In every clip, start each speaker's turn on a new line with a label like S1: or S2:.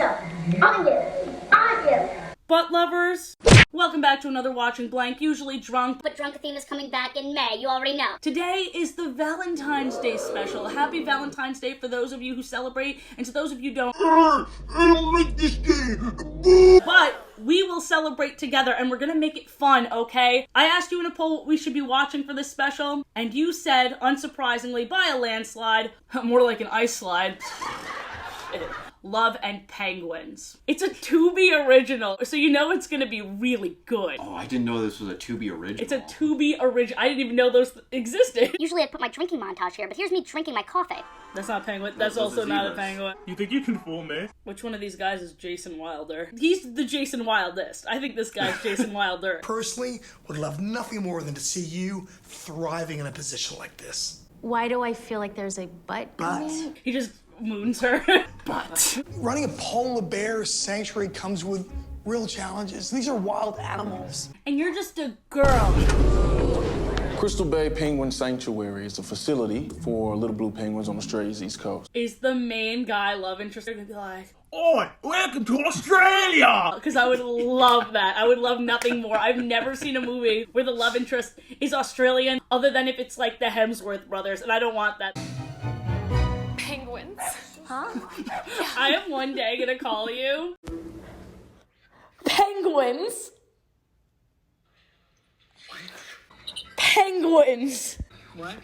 S1: show. On you. On you.
S2: Butt lovers, welcome back to another Watching Blank, usually drunk.
S1: But Drunk Athena's coming back in May, you already know.
S2: Today is the Valentine's Day special. Happy Valentine's Day for those of you who celebrate, and to those of you who don't.
S3: I don't like this game.
S2: But we will celebrate together, and we're gonna make it fun, okay? I asked you in a poll what we should be watching for this special, and you said, unsurprisingly, by a landslide, more like an ice slide, Love and Penguins. It's a Tubi original, so you know it's gonna be really good.
S4: Oh, I didn't know this was a Tubi original.
S2: It's a Tubi original. I didn't even know those existed.
S1: Usually I'd put my drinking montage here, but here's me drinking my coffee.
S2: That's not a penguin. That's also not a penguin.
S3: You think you can fool me?
S2: Which one of these guys is Jason Wilder? He's the Jason Wildest. I think this guy's Jason Wilder.
S5: Personally, would love nothing more than to see you thriving in a position like this.
S6: Why do I feel like there's a butt?
S2: He just moons her.
S4: But
S5: Running a polar bear sanctuary comes with real challenges. These are wild animals.
S2: And you're just a girl.
S7: Crystal Bay Penguin Sanctuary is a facility for little blue penguins on Australia's east coast.
S2: Is the main guy love interest gonna be like,
S3: Oi, welcome to Australia!
S2: because I would love that. I would love nothing more. I've never seen a movie where the love interest is Australian, other than if it's like the Hemsworth brothers, and I don't want that.
S6: Penguins. Huh?
S2: I am one day gonna call you Penguins. Penguins.
S8: What?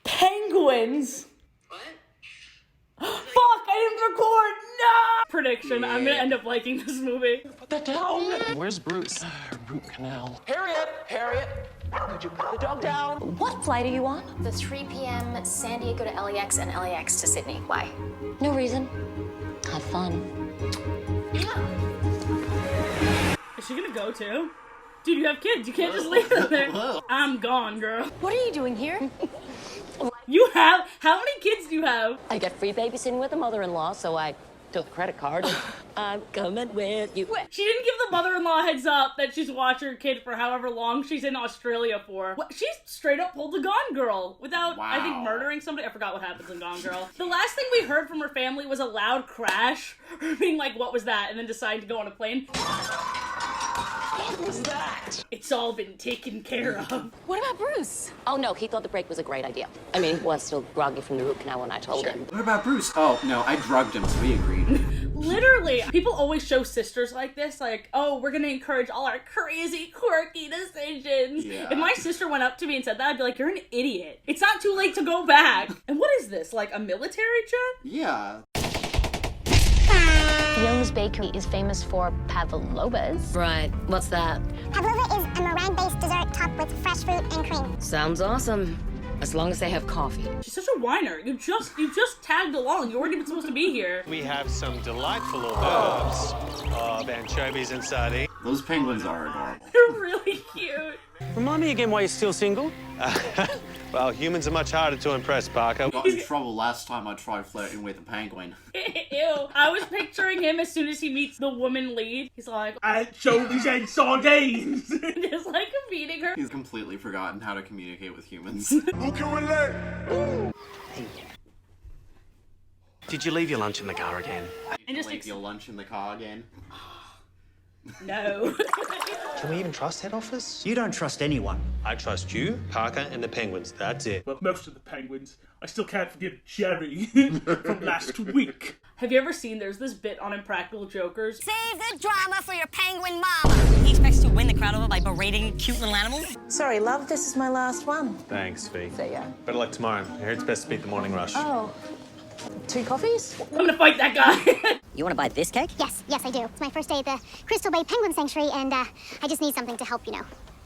S2: Penguins.
S8: What?
S2: Fuck, I didn't record. No! Prediction, I'm gonna end up liking this movie.
S9: Put that down! Where's Bruce? Root canal. Harriet! Harriet! Could you put the dog down?
S6: What flight are you on?
S10: The 3 p.m. San Diego to LAX and LAX to Sydney. Why?
S6: No reason. Have fun.
S2: Is she gonna go too? Dude, you have kids. You can't just leave them there. I'm gone, girl.
S6: What are you doing here?
S2: You have? How many kids do you have?
S11: I get free babysitting with the mother-in-law, so I took the credit card. I'm coming with you.
S2: She didn't give the mother-in-law heads up that she's watching her kid for however long she's in Australia for. What? She straight up pulled the Gone Girl without, I think, murdering somebody. I forgot what happens in Gone Girl. The last thing we heard from her family was a loud crash. Her being like, what was that? And then deciding to go on a plane.
S9: What was that?
S2: It's all been taken care of.
S6: What about Bruce?
S11: Oh, no, he thought the break was a great idea. I mean, he was still groggy from the root canal when I told him.
S4: what about Bruce? Oh, no, I drugged him, so we agreed.
S2: Literally, people always show sisters like this, like, oh, we're gonna encourage all our crazy, quirky decisions.
S4: Yeah.
S2: If my sister went up to me and said that, I'd be like, you're an idiot. It's not too late to go back. And what is this, like a military jet?
S4: Yeah.
S6: Young's Bakery is famous for pavlovas.
S11: Right, what's that?
S1: Pavlova is a meringue-based dessert topped with fresh fruit and cream.
S11: Sounds awesome. As long as they have coffee.
S2: She's such a whiner. You just tagged along. You weren't even supposed to be here.
S12: We have some delightful hors d'oeuvres of anchovies and sardines.
S4: Those penguins are adorable.
S2: They're really cute.
S12: Remind me again why you're still single? Well, humans are much harder to impress, Parker.
S4: Got in trouble last time I tried flirting with a penguin.
S2: Ew. I was picturing him as soon as he meets the woman lead. He's like,
S3: Anchovies and sardines!
S2: just like beating her.
S4: He's completely forgotten how to communicate with humans.
S3: Who can relate?
S9: Did you leave your lunch in the car again?
S2: And just
S4: Leave your lunch in the car again.
S2: No.
S9: Can we even trust head office?
S8: You don't trust anyone.
S12: I trust you, Parker, and the penguins. That's it.
S3: Well, most of the penguins. I still can't forgive Jerry from last week.
S2: Have you ever seen, there's this bit on Impractical Jokers?
S1: Save the drama for your penguin mama.
S8: He expects to win the crowd over by berating cute little animals.
S11: Sorry, love, this is my last one.
S12: Thanks, Fee.
S11: See ya.
S12: Better luck tomorrow. I heard it's best to beat the morning rush.
S11: Oh. 2 coffees?
S2: I'm gonna fight that guy.
S8: You want to buy this cake?
S1: Yes, I do. It's my first day at the Crystal Bay Penguin Sanctuary, and I just need something to help,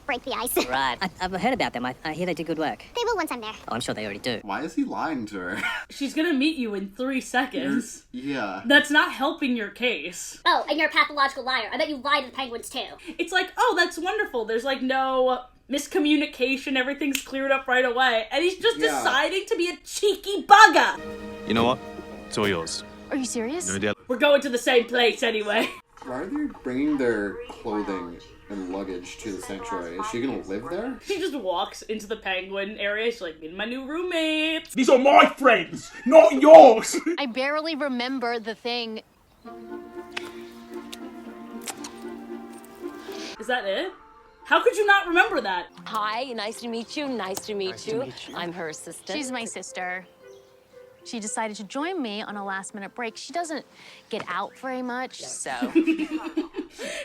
S1: break the ice.
S8: Right. I've heard about them. I hear they do good work.
S1: They will once I'm there.
S8: Oh, I'm sure they already do.
S4: Why is he lying to her?
S2: She's gonna meet you in 3 seconds.
S4: Yeah.
S2: That's not helping your case.
S1: Oh, and you're a pathological liar. I bet you lied to the penguins, too.
S2: It's like, oh, that's wonderful. There's like no miscommunication. Everything's cleared up right away. And he's just deciding to be a cheeky bugger.
S12: You know what? It's all yours.
S6: Are you serious?
S12: No doubt.
S2: We're going to the same place anyway.
S4: Why are they bringing their clothing and luggage to the sanctuary? Is she gonna live there?
S2: She just walks into the penguin area. She's like, meeting my new roommates.
S3: These are my friends, not yours!
S6: I barely remember the thing
S2: Is that it? How could you not remember that?
S11: Hi, nice to meet you. Nice to meet you. I'm her assistant.
S6: She's my sister. She decided to join me on a last-minute break. She doesn't get out very much, so...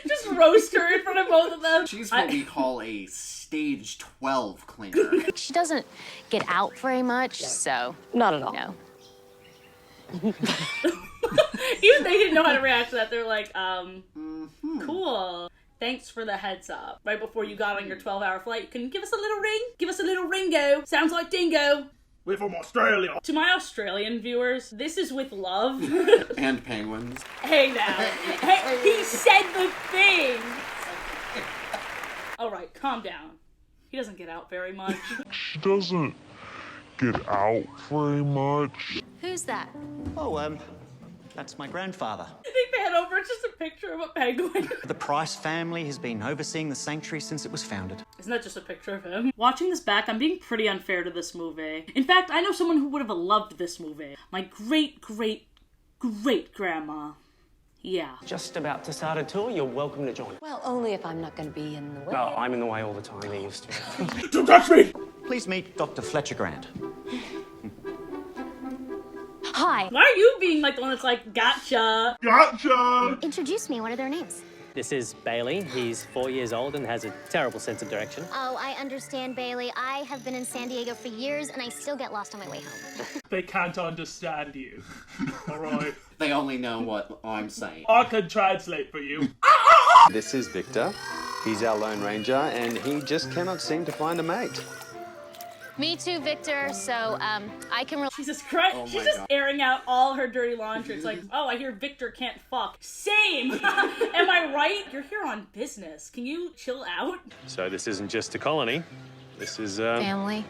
S2: Just roast her in front of both of them.
S4: She's what we call a stage 12 cleaner.
S6: She doesn't get out very much, so...
S11: Not at all.
S6: No.
S2: Even they didn't know how to react to that. They're like, cool. Thanks for the heads up. Right before you got on your 12-hour flight, you can give us a little ring? Give us a little ringo. Sounds like dingo.
S3: We're from Australia.
S2: To my Australian viewers, this is with love.
S4: And penguins.
S2: Hey now. Hey, he said the thing. All right, calm down. He doesn't get out very much.
S13: She doesn't get out very much.
S6: Who's that?
S14: Oh, that's my grandfather.
S2: They pan over, it's just a picture of a penguin.
S14: The Price family has been overseeing the sanctuary since it was founded.
S2: Isn't that just a picture of him? Watching this back, I'm being pretty unfair to this movie. In fact, I know someone who would have loved this movie. My great-great-great-grandma. Yeah.
S9: Just about to start a tour, you're welcome to join.
S11: Well, only if I'm not going to be in the way.
S9: Well, I'm in the way all the time, they're used to it.
S3: Don't touch me!
S14: Please meet Dr. Fletcher Grant.
S6: Hi.
S2: Why are you being like the one that's like, gotcha?
S3: Gotcha!
S1: Introduce me. What are their names?
S15: This is Bailey. He's 4 years old and has a terrible sense of direction.
S1: Oh, I understand, Bailey. I have been in San Diego for years, and I still get lost on my way home.
S3: They can't understand you. Alright?
S4: They only know what I'm saying.
S3: I can translate for you.
S12: This is Victor. He's our Lone Ranger, and he just cannot seem to find a mate.
S6: Me too, Victor, so, I can...
S2: Jesus Christ,
S4: Oh
S2: she's
S4: my
S2: just
S4: God.
S2: airing out all her dirty laundry. It's like, oh, I hear Victor can't fuck. Same! Am I right? You're here on business. Can you chill out?
S12: So this isn't just a colony. This is,
S6: Family.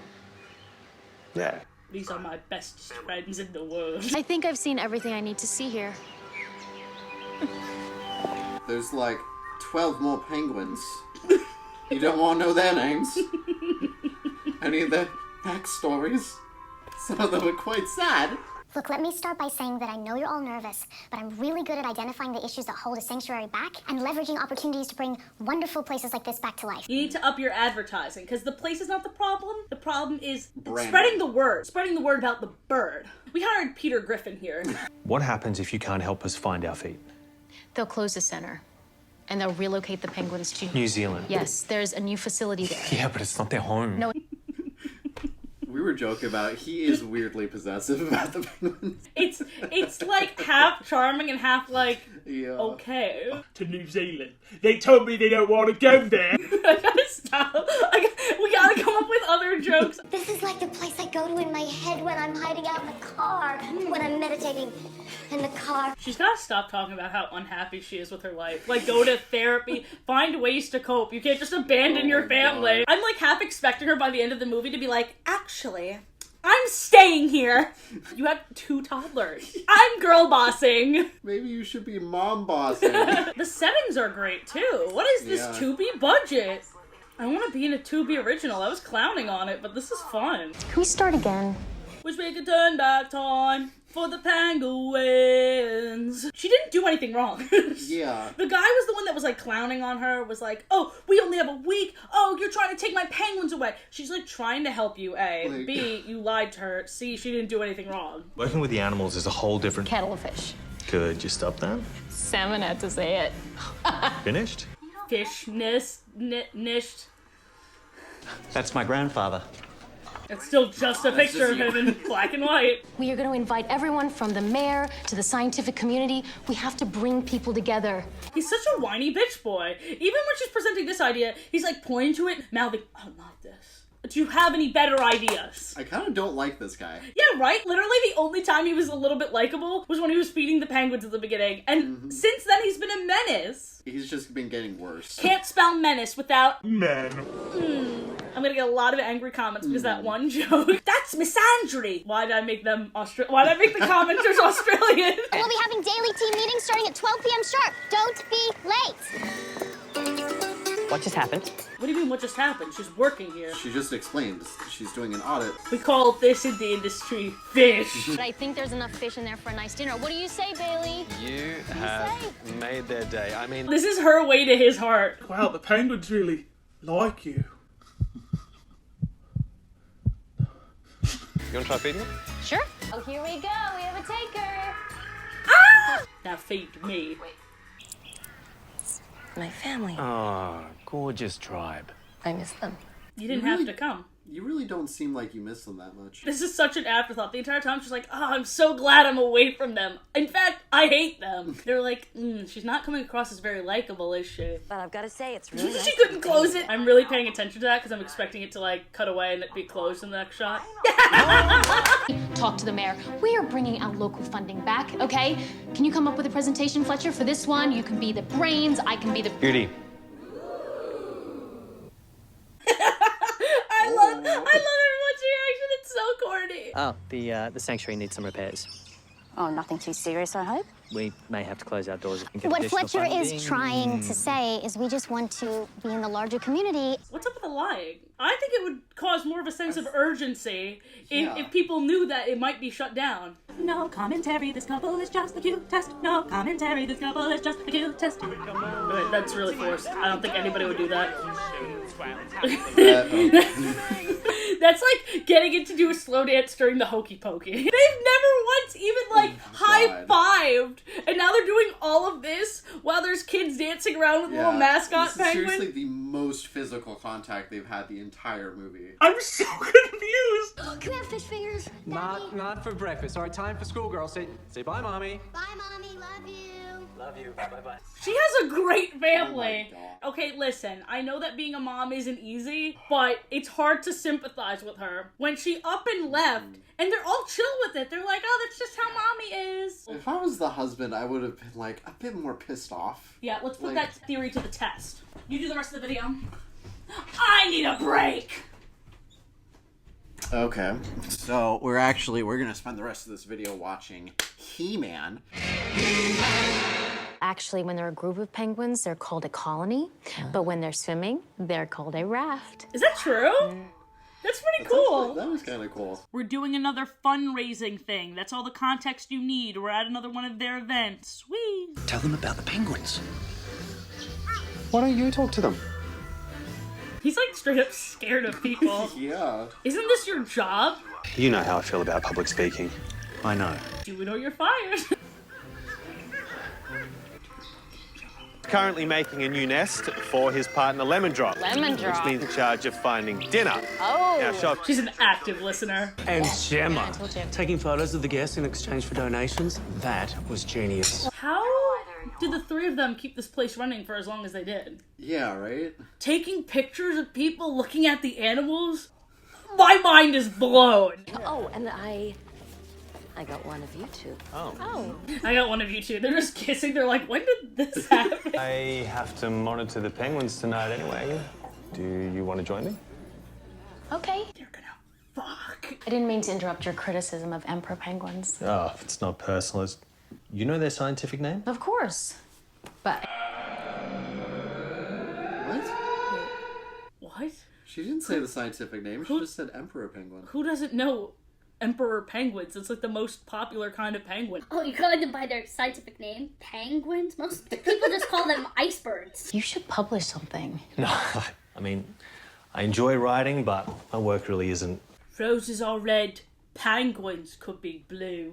S12: yeah.
S2: These are my best friends in the world.
S6: I think I've seen everything I need to see here.
S4: There's like 12 more penguins. You don't want to know their names. Any of their backstories. Some of them are quite sad.
S1: Look, let me start by saying that I know you're all nervous, but I'm really good at identifying the issues that hold a sanctuary back and leveraging opportunities to bring wonderful places like this back to life.
S2: You need to up your advertising, because the place is not the problem. The problem is
S4: Branding.
S2: spreading the word. Spreading the word about the bird. We hired Peter Griffin here.
S15: What happens if you can't help us find our feet?
S6: They'll close the center, and they'll relocate the penguins to...
S15: New Zealand.
S6: Yes, there's a new facility there.
S15: Yeah, but it's not their home.
S6: No.
S4: We were joking about it. He is weirdly possessive about the penguins.
S2: It's like half charming and half like,
S4: Yeah.
S2: okay.
S3: To New Zealand. They told me they don't want to go there.
S2: I gotta stop. We gotta come up with other jokes.
S1: This is like the place I go to in my head when I'm hiding out in the car, when I'm meditating in the car.
S2: She's gotta stop talking about how unhappy she is with her life. Like, go to therapy, find ways to cope. You can't just abandon your family. I'm like half expecting her by the end of the movie to be like, actually, I'm staying here. You have 2 toddlers. I'm girl bossing.
S4: Maybe you should be mom bossing.
S2: The settings are great too. What is this
S4: Yeah.
S2: Tubi budget? I want to be in a Tubi original. I was clowning on it, but this is fun.
S1: Can we start again?
S2: Wish we could turn back time for the penguins. She didn't do anything wrong.
S4: Yeah.
S2: The guy was the one that was like clowning on her, was like, oh, we only have a week. Oh, you're trying to take my penguins away. She's like trying to help you, A.
S4: Like-
S2: B, you lied to her. C, she didn't do anything wrong.
S15: Working with the animals is a whole different...
S6: Kettle of fish.
S15: Could you stop that?
S6: Salmon had to say it.
S15: Finished?
S2: Fish, nished.
S14: That's my grandfather.
S2: It's still just a picture of him in black and white.
S6: We are going to invite everyone from the mayor to the scientific community. We have to bring people together.
S2: He's such a whiny bitch boy. Even when she's presenting this idea, he's like pointing to it, mouthing, oh, not this. Do you have any better ideas?
S4: I kind of don't like this guy.
S2: Yeah, right? Literally the only time he was a little bit likable was when he was feeding the penguins at the beginning. And since then, he's been a menace.
S4: He's just been getting worse.
S2: Can't spell menace without...
S3: Men.
S2: I'm gonna get a lot of angry comments because that one joke. That's misandry! Why did I make them Why did I make the commenters Australian?
S1: We'll be having daily team meetings starting at 12 p.m. sharp. Don't be late.
S8: What just happened?
S2: What do you assume what just happened. She's working here.
S4: She just explained she's doing an audit.
S2: We call this in the industry fish.
S6: But I think there's enough fish in there for a nice dinner. What do you say, Bailey?
S12: You have made their day. I mean,
S2: This is her way to his heart.
S3: Wow, the penguins really like you.
S12: you want to try feeding it?
S6: Sure. Oh, here we go. We have a taker.
S2: Ah! Now feed me.
S11: My family.
S12: Oh, gorgeous tribe.
S11: I miss them.
S2: You didn't have to come.
S4: You really don't seem like you miss them that much.
S2: This is such an afterthought. The entire time she's like, oh, I'm so glad I'm away from them. In fact, I hate them. They're like, she's not coming across as very likable, is she?
S11: But I've got to say, it's really nice.
S2: She couldn't close it. I'm really paying attention to that because I'm expecting it to like cut away and it be closed in the next shot.
S6: Talk to the mayor. We are bringing our local funding back, okay? Can you come up with a presentation, Fletcher, for this one? You can be the brains, I can be the...
S12: Beauty.
S2: I love everyone's reaction. It's so corny.
S15: Oh, the sanctuary needs some repairs.
S1: Oh, nothing too serious, I hope.
S15: We may have to close our doors if we can get
S1: What
S15: additional
S1: Fletcher
S15: funding.
S1: is trying to say is we just want to be in the larger community.
S2: What's up with the lying? I think it would cause more of a sense of urgency if people knew that it might be shut down.
S16: No commentary, this couple is just the cutest. No commentary, this couple is just the cutest.
S2: That's really forced. I don't think anybody would do that. That's like getting it to do a slow dance during the hokey pokey. They've never once even like high-fived, and now they're doing all of this while there's kids dancing around with little mascot
S4: this is
S2: penguins.
S4: seriously the most physical contact they've had the entire movie.
S3: I'm so confused.
S1: Can we have fish fingers?
S9: Not for breakfast. All right, time for school, girls. Say bye, mommy.
S1: Bye, Mommy. Love you.
S9: Love you. Bye-bye.
S2: She has a great family. Okay, listen, I know that being a mom isn't easy, but it's hard to sympathize with her. When she up and left, and they're all chill with it. They're like, oh, that's just how mommy is.
S4: If I was the husband, I would have been like a bit more pissed off.
S2: Yeah, let's put that theory to the test. You do the rest of the video. I need a break!
S4: Okay, so we're gonna spend the rest of this video watching He-Man.
S6: Actually, when they're a group of penguins, they're called a colony. But when they're swimming, they're called a raft.
S2: Is that true? That's pretty cool.
S4: That was kind of cool.
S2: We're doing another fundraising thing. That's all the context you need. We're at another one of their events. Whee!
S14: Tell them about the penguins.
S12: Why don't you talk to them?
S2: He's like straight up scared of people.
S4: Yeah.
S2: Isn't this your job?
S12: You know how I feel about public speaking.
S14: I know.
S2: Do it or you're fired.
S12: Currently making a new nest for his partner Lemon Drop.
S6: Lemon Drop.
S12: Which means in charge of finding dinner.
S6: Oh.
S12: Now, shop.
S2: She's an active listener.
S9: And Gemma,
S6: I told you.
S9: taking photos of the guests in exchange for donations. That was genius.
S2: How did the three of them keep this place running for as long as they did?
S4: Yeah, right?
S2: Taking pictures of people looking at the animals? My mind is blown.
S11: Oh, and I got one of you two.
S6: Oh.
S2: I got one of you two. They're just kissing. They're like, when did this happen?
S12: I have to monitor the penguins tonight anyway. Do you want to join me?
S6: Okay.
S2: They're gonna fuck.
S6: I didn't mean to interrupt your criticism of emperor penguins.
S12: Oh, it's not personal. You know their scientific name?
S6: Of course. But...
S2: What?
S4: She didn't say the scientific name. She just said emperor penguin.
S2: Who doesn't know emperor penguins? It's like the most popular kind of penguin.
S17: Oh, you're calling them by their scientific name? Penguins? Most people just call them icebergs.
S6: You should publish something.
S15: No, I mean, I enjoy writing, but my work really isn't.
S2: Roses are red, penguins could be blue.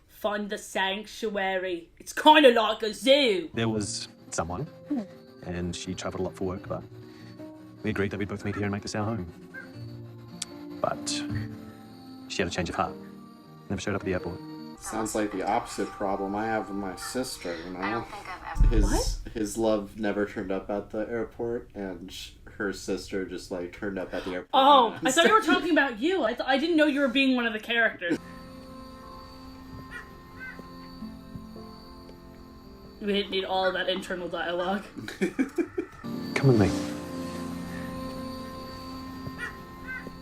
S2: Find the sanctuary. It's kind of like a zoo.
S15: There was someone, and she travelled a lot for work, but we agreed that we'd both meet here and make this our home. But she had a change of heart. Never showed up at the airport.
S4: Sounds like the opposite problem I have with my sister, you know? His love never turned up at the airport, and her sister just, like, turned up at the airport.
S2: Oh, I thought you were talking about you. I didn't know you were being one of the characters. We didn't need all of that internal dialogue.
S12: Come with me.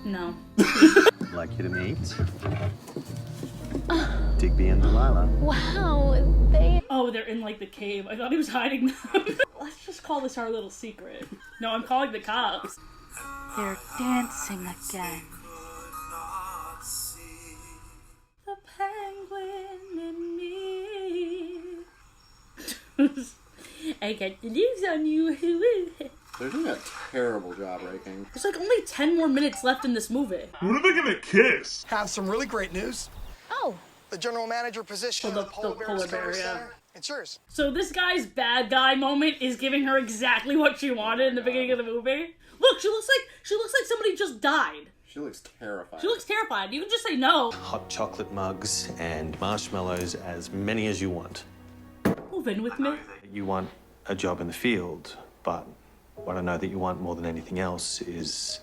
S2: No.
S15: I'd like you to meet Digby and Delilah.
S6: Wow, they...
S2: Oh, they're in, like, the cave. I thought he was hiding them. Let's just call this our little secret. No, I'm calling the cops. They're dancing again. The penguin in me. I got the news on you.
S4: They're doing a terrible job raking.
S2: There's like only 10 more minutes left in this movie.
S3: When are they gonna kiss?
S5: Have some really great news.
S6: Oh.
S5: The general manager position
S2: Oh,
S5: of the Polar Bear Discovery Center. It's yours.
S2: So this guy's bad guy moment is giving her exactly what she wanted in the beginning of the movie. Look, she looks like somebody just died.
S4: She looks terrified.
S2: She looks terrified. You can just say no.
S15: Hot chocolate mugs and marshmallows, as many as you want.
S2: Move in with me.
S15: You want a job in the field, but what I know that you want more than anything else is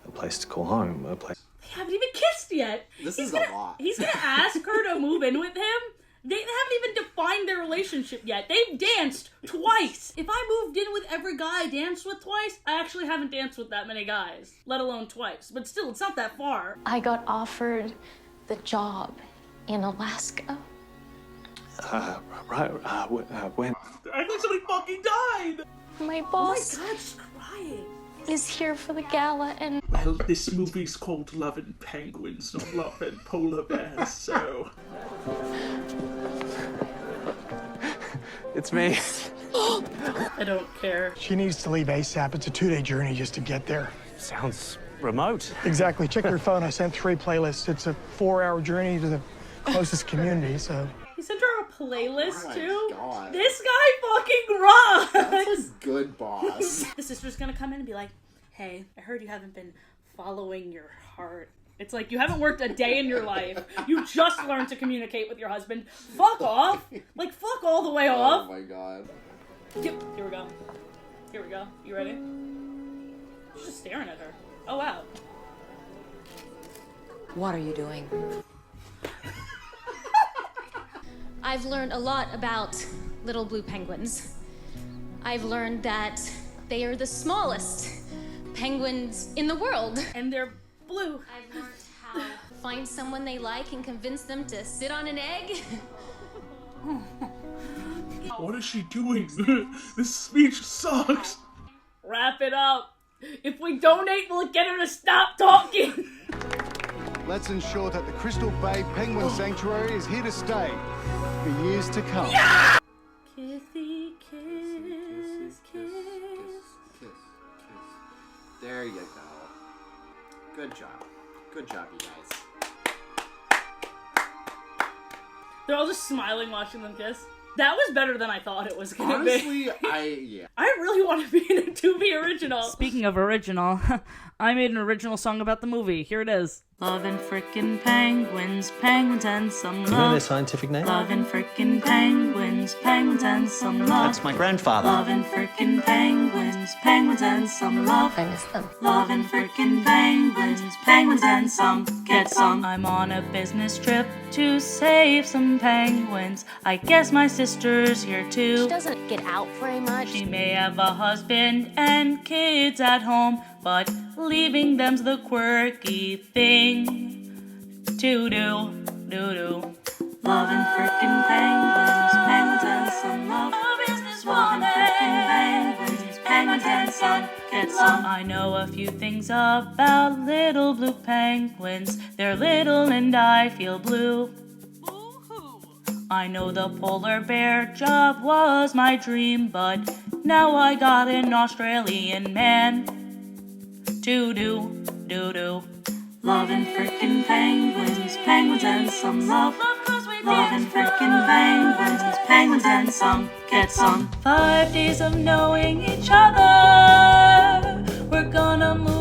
S15: a place to call home, a place...
S2: They haven't even kissed yet.
S4: This is a lot.
S2: He's gonna ask her to move in with him. They haven't even defined their relationship yet. They've danced twice. If I moved in with every guy I danced with twice, I actually haven't danced with that many guys, let alone twice. But still, it's not that far.
S6: I got offered the job in Alaska.
S15: When?
S3: I think somebody fucking died!
S6: My boss
S2: Oh my God, she's crying.
S6: is here for the gala, and
S3: Well, this movie's called Love and Penguins, not Love and Polar Bears, so...
S15: It's me.
S2: I don't care.
S5: She needs to leave ASAP. It's a 2-day journey just to get there.
S15: Sounds remote.
S5: Exactly. Check your phone. I sent 3 playlists. It's a 4-hour journey to the closest community, so...
S2: He sent her a playlist
S4: Oh my
S2: too?
S4: God.
S2: This guy fucking rocks!
S4: That's a good boss.
S2: The sister's gonna come in and be like, hey, I heard you haven't been following your heart. It's like, you haven't worked a day in your life. You just learned to communicate with your husband. Fuck off! Like, fuck all the way off.
S4: Oh my God.
S2: Here we go. Here we go. You ready? She's just staring at her. Oh, wow.
S11: What are you doing?
S6: I've learned a lot about little blue penguins. I've learned that they are the smallest penguins in the world.
S2: And they're blue.
S6: I've learned how to find someone they like and convince them to sit on an egg.
S3: What is she doing? This speech sucks!
S2: Wrap it up. If we donate, we'll get her to stop talking.
S18: Let's ensure that the Crystal Bay Penguin Sanctuary is here to stay for years to come.
S2: Yeah! Kissy, kiss, kiss.
S4: There you go. Good job. Good job, you guys.
S2: They're all just smiling watching them kiss. That was better than I thought it was gonna be.
S4: Honestly,
S2: I really want to be in a Tubi original. Speaking of original, I made an original song about the movie. Here it is. Lovin' frickin' penguins, penguins and some love.
S15: You know their scientific name?
S2: Lovin' frickin' penguins, penguins and some love.
S15: That's my grandfather.
S2: Lovin' frickin' penguins, penguins and some love.
S11: I miss them.
S2: Lovin' frickin' penguins, penguins and some, get some. I'm on a business trip to save some penguins. I guess my sister's here too.
S10: She doesn't get out very much.
S2: She may have a husband and kids at home, but leaving them's the quirky thing to do. Lovin' frickin' penguins, penguins and some love. A businesswoman. Frickin' penguins, penguins and some, get some. I know a few things about little blue penguins. They're little and I feel blue. I know the polar bear job was my dream, but now I got an Australian man to do. Lovin' frickin' penguins, penguins and some love. Lovin' frickin' penguins, penguins and some, get some. 5 days of knowing each other. We're gonna move